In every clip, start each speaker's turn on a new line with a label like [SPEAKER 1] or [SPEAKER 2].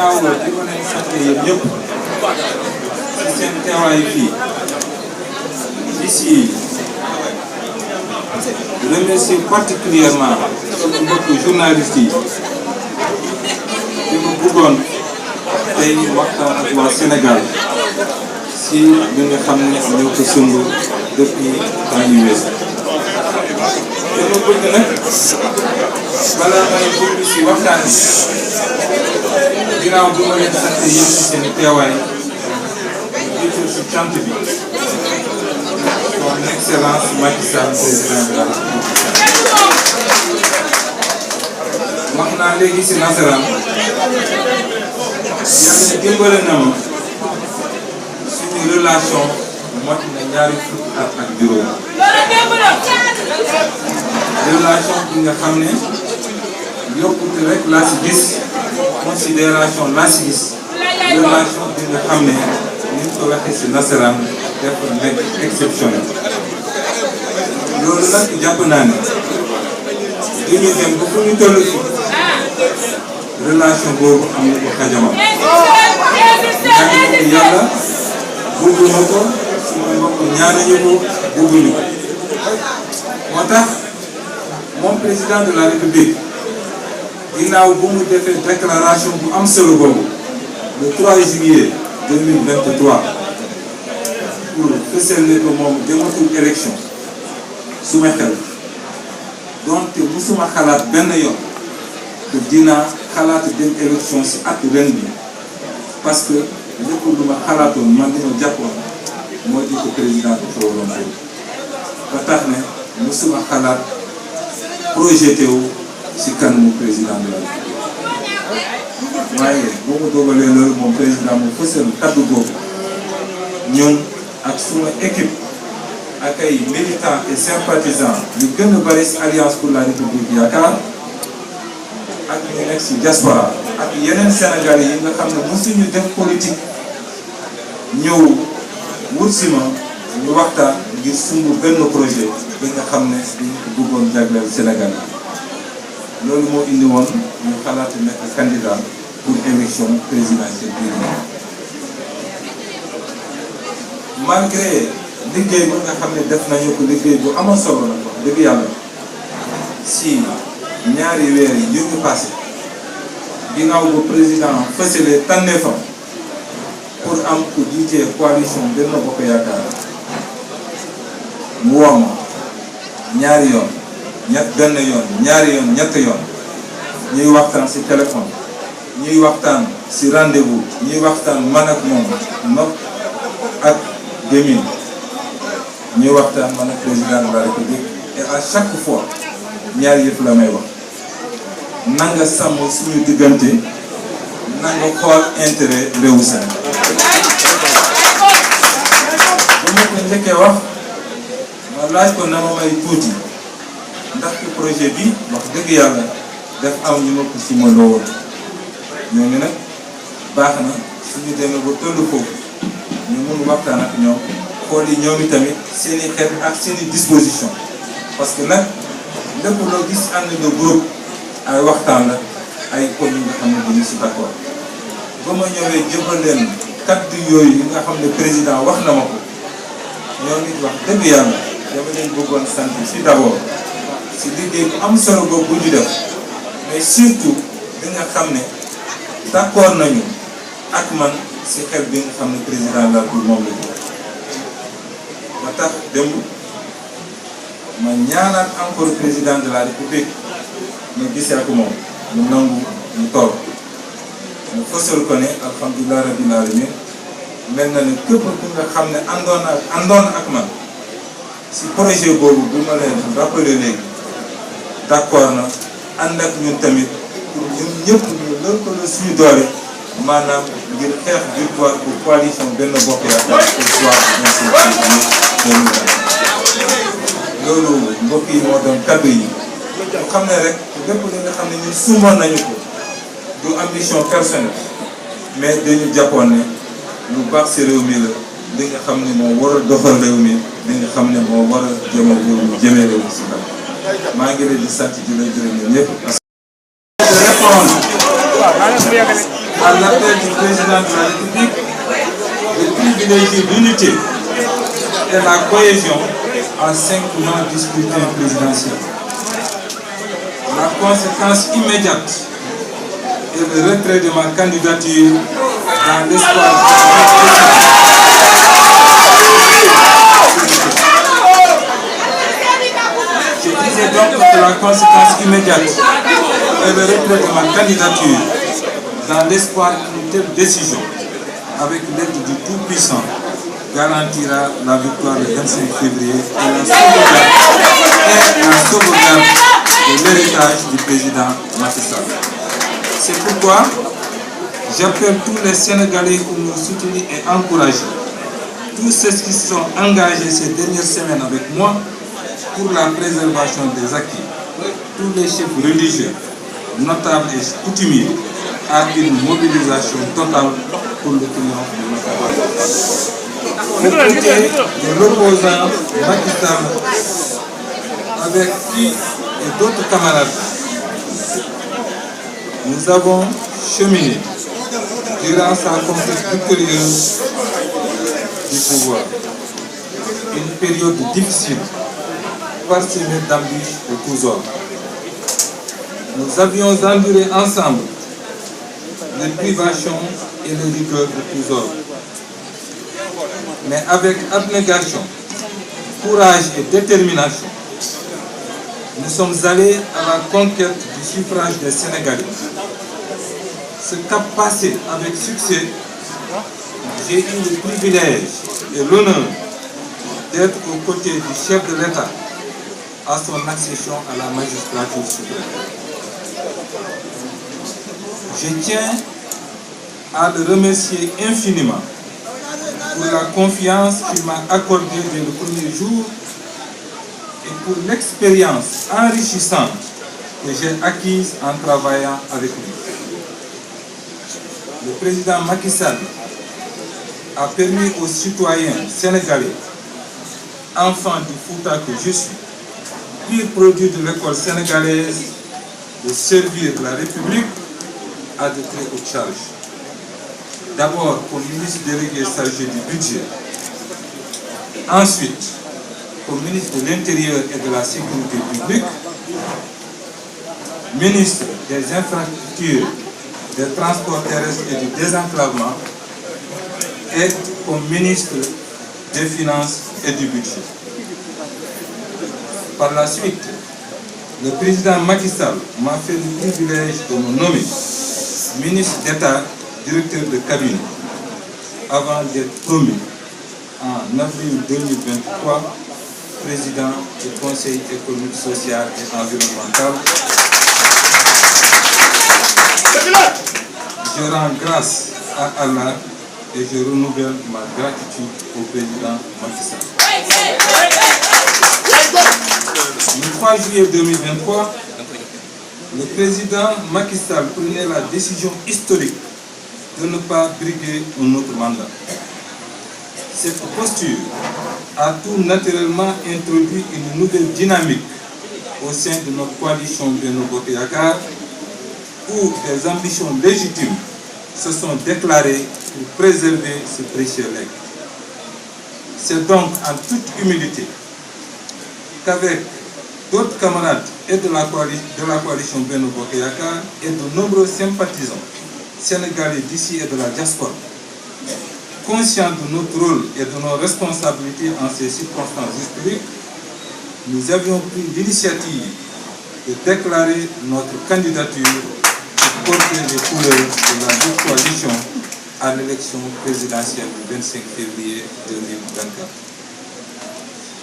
[SPEAKER 1] ginnaaw di ko leen sant yéen ñëpp ci seen teewaay fii ici remercier particulièrement sama mbokk journaliste yi di ma bëggoon tey waxtaan ak waa Sénégal si li nga xam ne ñoo ko sumb depuis temps yu weesu dama bëgg nag balaa may dugg si waxtaan bi ginnaaw bi ma leen sant yéen si seen teewaay jiital si cant bi son excellence Macky Sall président de la République wax naa léegi si nasaraan yàlla dimbale na ma suñu relation mot na ñaari fukki at ak juróom relation bi nga xam ne yokkute rek laa si gis considération laa si gis relation bi nga xam ne ni ñu ko waxee si nasaraan def nekk exceptionnel loolu nag jàpp naa ne dañu dem ba fu ñu toll fi relation boobu am na ko xajamal ñaan ko yàlla bëgguma ko suma mbokk ñaanuñu ko bëgguñu ko moo tax moom président de la république ginnaaw bu mu defee déclaration bu am solo boobu le 3 juillet 2023 pour fësal ne ko moom dematul élection su ma xel donte musuma xalaat benn yoon te dinaa xalaat dem élection si at ren bi parce que lépp lu ma xalaatoon man li ma jàppoon mooy di ko président bi fa waroon ko ba tax ne musuma xalaat projeté wu si kanamu président de la République waaye boo ma dogalee loolu moom président mu fësal kaddu boobu ñun ak suma équipe ak ay militants et sympathisants yu gën a bari si alliance pour la république yaakaar ak ñu nekk si diaspora ak yeneen Sénégalais yi nga xam ne mosuñu def politique ñëw wut si ma ñu waxtaan ngir sumb benn projet bi nga xam ne dañu ko bëggoon jagleel Sénégal loolu moo indi woon ñu xalaat nekk candidat pour élection présidentielle bii malgré liggéey bi nga xam ne def nañu ko liggéey bu amoon solo la wax dëgg yàlla si ñaari weer yi ñu passé ginnaaw bu président fësalee tànneefam pour am ku jiitee coalition Benno Bokk Yaakaar mu woo ma ñaari yoon benn yoon ñaari yoon ñett yoon ñuy waxtaan si téléphone ñuy waxtaan si rendez-vous ñuy waxtaan man ak moom nopp ak demin ñuy waxtaan man ak président de la République et à chaque fois ñaari yëpp la may wax nanga sàmm suñu diggante nanga xool intérêt réewu Sénégal bu ma ko njëkkee wax ma laaj ko na ma may tuuti ndax ci projet bi wax dëgg yàlla def am ñu ma ko suma loo woon ñoo ngi nag baax na suñu demee ba tollu foofu ñu mun waxtaan ak ñoom xool yi ñoom itamit seen i xeet ak seen i disposition parce que nag lépp loo gis ànd de groupe ay waxtaan la ay poñ yi nga xam ne dañu si d'accord ba ma ñëwee jëbal leen kaddu yooyu yi nga xam ne président wax na ma ko ñoo nit wax dëgg yàlla dama leen bëggoon sant si d'abord si liggéey bu am solo boobu bu ñu def mais surtout bi nga xam ne d'accord nañu ak man si xel bi nga xam ne président la pour moom la ñu ba tax démb ma ñaanaat encore président de la république ñu gisee ak moom mu nangu mu toog mu fësal ko ne alhamdulilah rabbil alamin mel na ne képp ku nga xam ne àndoon ak man si projet boobu bu ma leen rappelé léegi d'accord na ànd ak ñun tamit pour ñun ñëpp ñu lëkkaloo suñu doole maanaam ngir xeex victoire pour coalition Benno Bokk Yaakaar au soir du 25 loolu mbokk yi moo doon kaddu yi ñu xam ne rek lépp li nga xam ne ñun sumboon nañu ko du ambition personnelle mais dañu jàppoon ne lu baax si réew mi la li nga xam ne moo war a doxal réew mi li nga xam ne moo war a jëmal réew mi jëmee réew mi si kanam maa ngi leen di sant di la gërëm ñëpp. répondre à l'appel président de la République de privilégier l'unité et la cohésion à 5 mois du scrutin présidentiel. La conséquence immédiate est le retrait de ma candidature dans l'espoir Je disais donc que la conséquence immédiate est le retrait de ma candidature dans l'espoir qu'une telle décision, avec l'aide du Tout-Puissant, garantira la victoire le 25 février et la sauvegarde de l'héritage du président Macky Sall. C'est pourquoi j'appelle tous les Sénégalais pour nous soutenir et encourager. Tous ceux qui se sont engagés ces dernières semaines avec moi pour la préservation des acquis. Tous les chefs religieux, notables et coutumiers, à une mobilisation totale pour le triomphe de notre voix. Aux côtés de l'opposant Macky Sall, avec qui et d'autres camarades, nous avons cheminé durant sa conquête victorieuse du pouvoir. Une période difficile, parsemée d'embûches de tous ordres. Nous avions enduré ensemble les privations et les rigueurs de tous ordres. Mais avec abnégation, courage et détermination, nous sommes allés à la conquête du suffrage des Sénégalais. Ce cap passé avec succès, j'ai eu le privilège et l'honneur d'être aux côtés du chef de l'État à son accession à la magistrature suprême. Je tiens à le remercier infiniment pour la confiance qu'il m'a accordée dès le premier jour et pour l'expérience enrichissante que j'ai acquise en travaillant avec lui. Le président Macky Sall a permis aux citoyens sénégalais, enfants du Fouta que je suis, pur produit de l'école sénégalaise, de servir la République à de très hautes charges. D'abord comme ministre délégué chargé du budget, ensuite comme ministre de l'Intérieur et de la Sécurité publique, ministre des Infrastructures, des Transports terrestres et du Désenclavement, et comme ministre des Finances et du Budget. Par la suite, le président Macky Sall m'a fait le privilège de me nommer ministre d'État, directeur de cabinet, avant d'être promu en avril 2023 président du Conseil économique, social et environnemental. Je rends grâce à Allah et je renouvelle ma gratitude au président Macky Sall. Le 3 juillet 2023, le président Macky Sall prenait la décision historique de ne pas briguer un autre mandat. Cette posture a tout naturellement introduit une nouvelle dynamique au sein de notre coalition Benno Bokk Yakaar, où des ambitions légitimes se sont déclarées pour préserver ce précieux legs. C'est donc en toute humilité qu'avec d'autres camarades et de la coalition Benno Bokk Yakaar et de nombreux sympathisants sénégalais d'ici et de la diaspora, conscients de notre rôle et de nos responsabilités en ces circonstances historiques, nous avions pris l'initiative de déclarer notre candidature pour porter les couleurs de la dite coalition à l'élection présidentielle du 25 février 2024.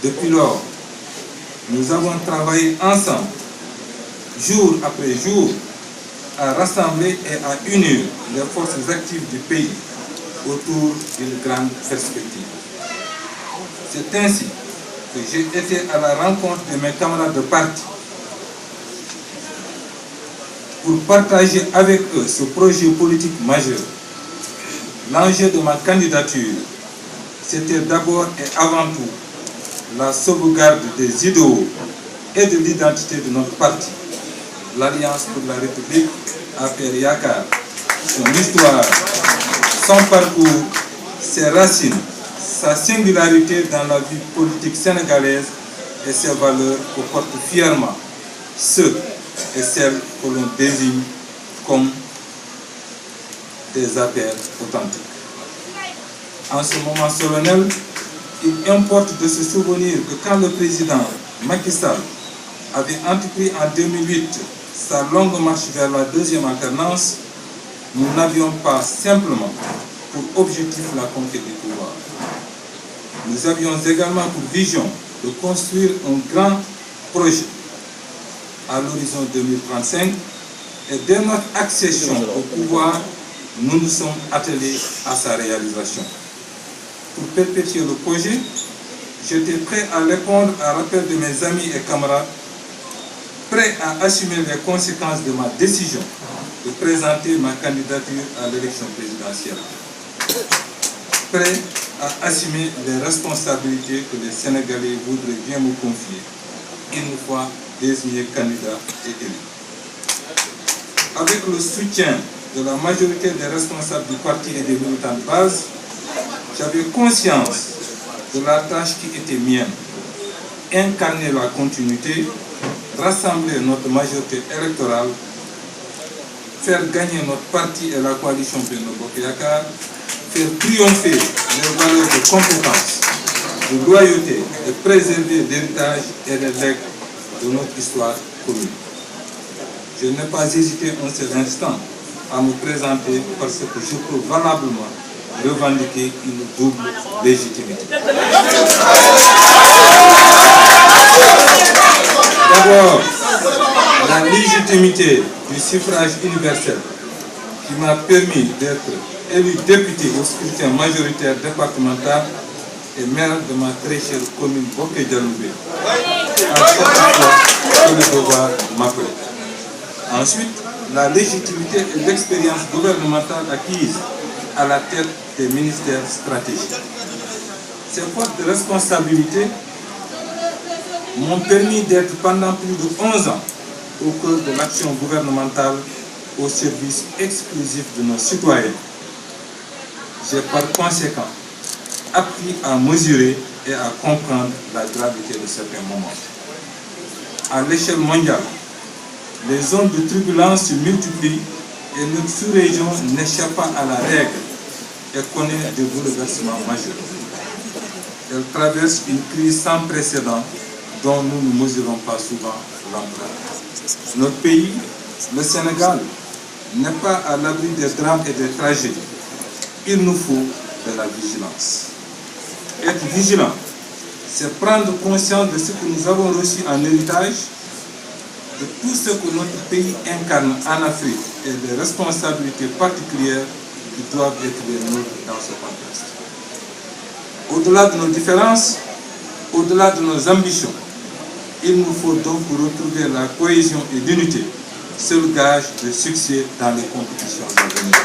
[SPEAKER 1] Depuis lors, nous avons travaillé ensemble, jour après jour, à rassembler et à unir les forces actives du pays autour d'une grande perspective. C'est ainsi que j'ai été à la rencontre de mes camarades de parti pour partager avec eux ce projet politique majeur. L'enjeu de ma candidature, c'était d'abord et avant tout la sauvegarde des idéaux et de l'identité de notre parti, l'Alliance pour la République, APR Yakaar, son histoire, Son parcours, ses racines, sa singularité dans la vie politique sénégalaise et ses valeurs que portent fièrement ceux et celles que l'on désigne comme des APR authentiques. En ce moment solennel, il importe de se souvenir que quand le président Macky Sall avait entrepris en 2008 sa longue marche vers la deuxième alternance, nous n'avions pas simplement pour objectif la conquête du pouvoir. Nous avions également pour vision de construire un grand projet à l'horizon 2035 et dès notre accession au pouvoir, nous nous sommes attelés à sa réalisation. Pour perpétuer le projet, j'étais prêt à répondre à l'appel de mes amis et camarades, prêt à assumer les conséquences de ma décision de présenter ma candidature à l'élection présidentielle, prêt à assumer les responsabilités que les Sénégalais voudraient bien me confier, une fois désigné candidat et élu. Avec le soutien de la majorité des responsables du parti et des militants de base, j'avais conscience de la tâche qui était mienne, incarner la continuité, rassembler notre majorité électorale, faire gagner notre parti et la coalition Benno Bokk Yakaar, faire triompher les valeurs de compétence, de loyauté et préserver l'héritage et les legs de notre histoire commune. Je n'ai pas hésité un seul instant à me présenter parce que je peux valablement revendiquer une double légitimité. D'abord, la légitimité du suffrage universel qui m'a permis d'être élu député au scrutin majoritaire départemental et maire de ma très chère commune Boké Dialoubé, à chaque fois que le devoir m'appelait. Ensuite, la légitimité et l'expérience gouvernementale acquise à la tête des ministères stratégiques. Ces postes de responsabilité m'ont permis d'être pendant plus de 11 ans au cœur de l'action gouvernementale au service exclusif de nos citoyens. J'ai par conséquent appris à mesurer et à comprendre la gravité de certains moments. À l'échelle mondiale, les zones de turbulence se multiplient et notre sous-région n'échappe pas à la règle et connaît des bouleversements majeurs. Elle traverse une crise sans précédent dont nous ne mesurons pas souvent l'ampleur. Notre pays, le Sénégal, n'est pas à l'abri des drames et des tragédies. Il nous faut de la vigilance. Être vigilant, c'est prendre conscience de ce que nous avons reçu en héritage, de tout ce que notre pays incarne en Afrique et des responsabilités particulières qui doivent être les nôtres dans ce contexte. Au-delà de nos différences, au-delà de nos ambitions, il nous faut donc retrouver la cohésion et l'unité, seul gage de succès dans les compétitions à venir.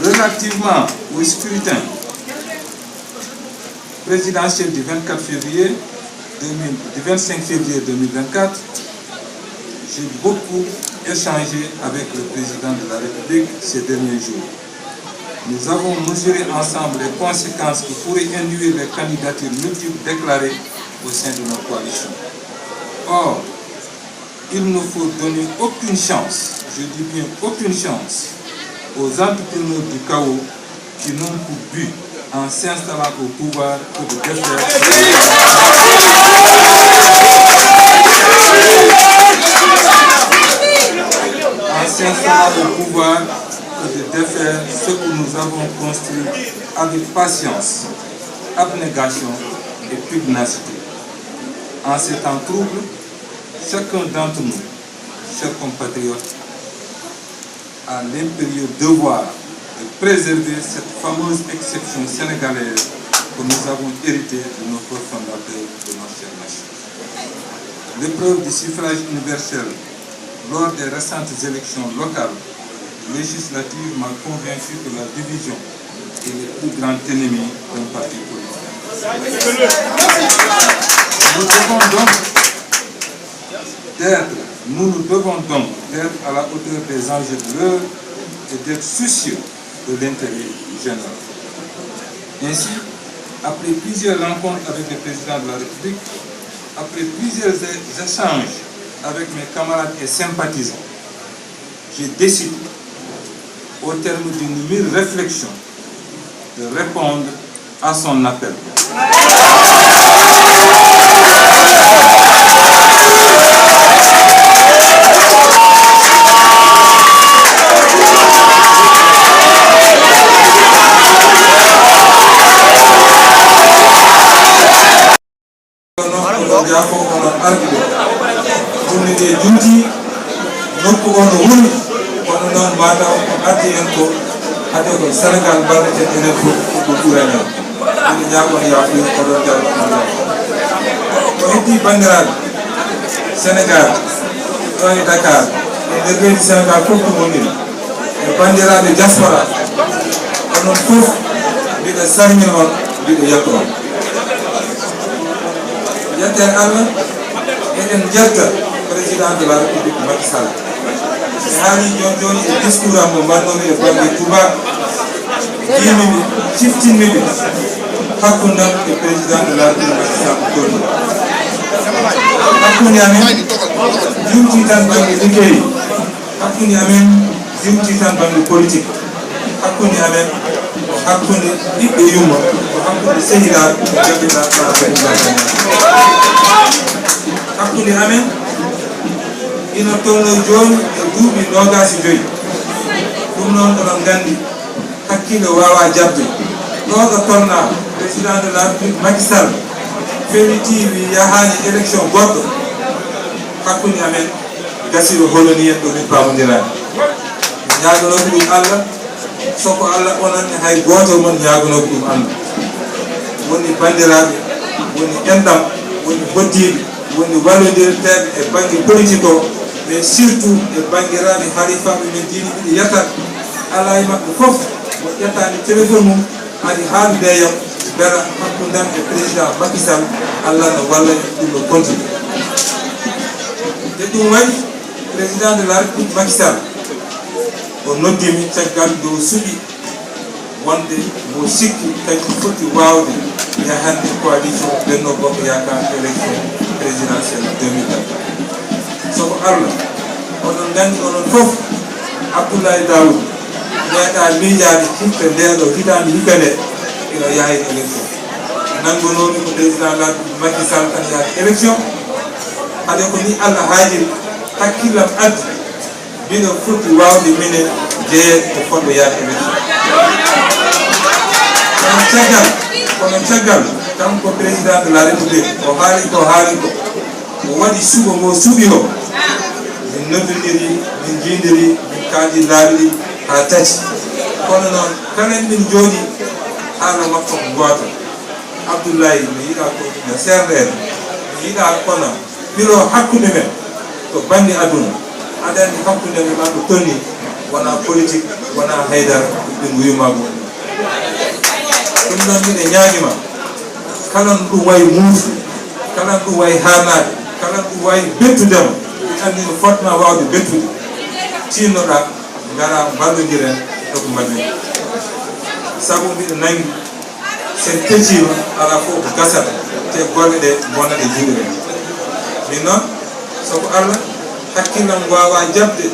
[SPEAKER 1] Relativement au scrutin présidentiel du 25 février 2024, j'ai beaucoup échangé avec le président de la République ces derniers jours. Nous avons mesuré ensemble les conséquences que pourraient induire les candidatures multiples déclarées au sein de notre coalition. Or, il ne faut donner aucune chance, je dis bien aucune chance, aux entrepreneurs du chaos qui n'ont pour but, en s'installant au pouvoir, que de défaire ce que nous avons construit avec patience, abnégation et pugnacité. En ces temps troubles, chacun d'entre nous, chers compatriotes, a l'impérieux devoir de préserver cette fameuse exception sénégalaise que nous avons héritée de nos fondateurs de notre chère nation. L'épreuve du suffrage universel lors des récentes élections locales législatives m'a convaincu que la division est le plus grand ennemi d'un parti politique. Nous nous devons donc d'être à la hauteur des enjeux de l'heure et d'être soucieux de l'intérêt général. Ainsi, après plusieurs rencontres avec le président de la République, après plusieurs échanges avec mes camarades et sympathisants, j'ai décidé, au terme d'une mûre réflexion, de répondre à son appel. Sénégal balɗe enen fof ko ɓurani ene ñaagol yafuya oɗon jallo ko heddi bandiraɓe Sénégal ɗo e Dakar e nder leydi Sénégal fof ko woniri e bandiraɓe diaspora onon fof mbiɗa salmina on mbiɗa yetto on yettere Allah eɗen jetta président de la république Macky Sall mi haali joni e discours am mo mbannomi e banggue Touba jimimi ciftinmiɓe hakkundam e président de la république Macky Sall toni hakkude amen jumti tan banggue liggey hakkude amen jumti tan banggue politique hakkude amen ko hakkude ɓiɓɓe yumma ko hakkude sehilaaɓe jabɓinaa président hakkude amen ina tolno joni e duuɓi 25 ɗum noon oɗon gandi hakkille wawa jabde ɗoɗo tolna président de la république Macky Sall fewiti wi yahani élection goɗɗo hakkude amen gasiro holoni en ɗo min pamodirani mi ñagonoɓe ɗum Allah soko Allah onanne hay goto mon ñagonoɓe ɗum Allah woni bandiraɓe woni endam woni boddiɓe woni wallodirteɓe e banggue politique o mais surtout e banguiraɓe halifaɓe men diini ɓiɗi yettat ala e mabɓe foof mo ƴettani téléphone mum adi haalude yam beela hakkudam e président Macky Sall Allah no walla ɗum no continue te ɗum waɗi président de la république Macky Sall o noddimi caggal dow suuɓi wonde mo sikki kañum foti wawde yahande coalition Benno Bokk Yakar élection présidentielle 2024 soko Allah oɗon gandi onon fof Abdoulaye Daoud meeɗa miijade hippe ndeɗo hitande hikka nde ino yaha e élection nanngonomi ko président la Macky Sall tan yaade élection haade ko ni Allah haajiri hakkillam addi mbiɗo foti wawde minen jeeyede ko fotɗo yaade élection kono caggal kanko président de la république o haali ko o waɗi suuɓo ngo suuɓi o min noddodiri min jiidiri min kaaldi laaɓiɗi ha tati kono noon kalen min jooɗi haala makko ko gooto Abdoulaye mi yiɗa ko no serdere mi yiɗa kono biro hakkude men to banggue aduna aɗa andi hakkude men maɗo tonni wona politique wona haydara ɗum wiyumako ɗum noon mbiɗe ñaaguima kala ɗum wayi muusi kala ɗum wayi haanade kala ɗum wayi bettudema andi no fotma wawde bettude tinnoɗa gara ballodiren eko mbaɗen saabu mbiɗo nangi sen peccima ala fof ko gasata te golle ɗe bonna ɗe juuɗe men min noon soko Allah hakkillam wawa jabde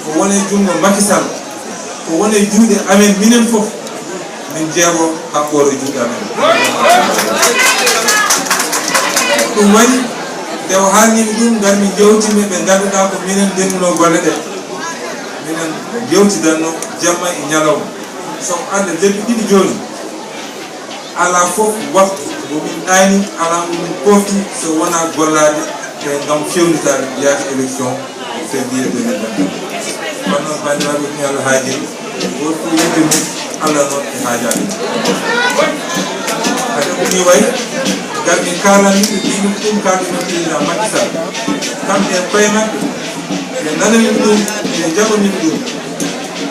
[SPEAKER 1] ko wone jungo Macky Sall ko wone juuɗe amen minen fof min jeego ha ɓooro juuɗe amen ɗum waɗi nde o haalnimi ɗum garmi jewtimi ɓe ganduɗa ko minen ndennuno golle ɗe minen jewtidanno jamma e ñalawma soko Allah lebbi ɗiɗi joni ala fof waktu momin ɗani ala momin pofti so wona gollade e gam fewnitade yaade élection février 2024 kono noon bandiraɓe ni Allah haajiri woto yidde mum Allah noon e haajade hade ko ni way garmi kalaniɓe mbimi ɗum kalɗino président Macky Sall kamɓe e koye mabɓe ɓe nanani ɗum ɓe jaɓanimi ɗum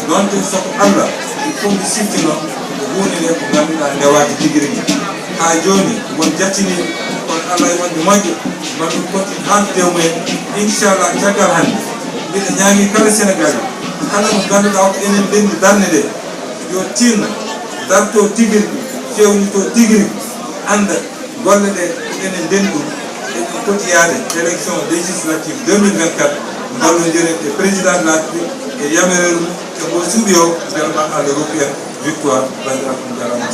[SPEAKER 1] noon tun soko Allah il faut mi siftino ko hunde nde ko ganduɗa ndewade tigui rigui ha joni won jaccini kono Allah e wonde moƴƴo mamin konti hantude mumen inchallah caggal hande mbiɗa ñaagui kala Sénégal kala mo ganduɗa ko enen ndenndi darde nde yo tinno darto tigiri fewnito tigiri anda golle ɗe enen ndenndi ɗum eɗen poti yaade élection législative 2024 ballodiren e président de la République e yamirere mum e ngo suuɓi o vraiment Allah rokku en victoire bandiraɓe jarama.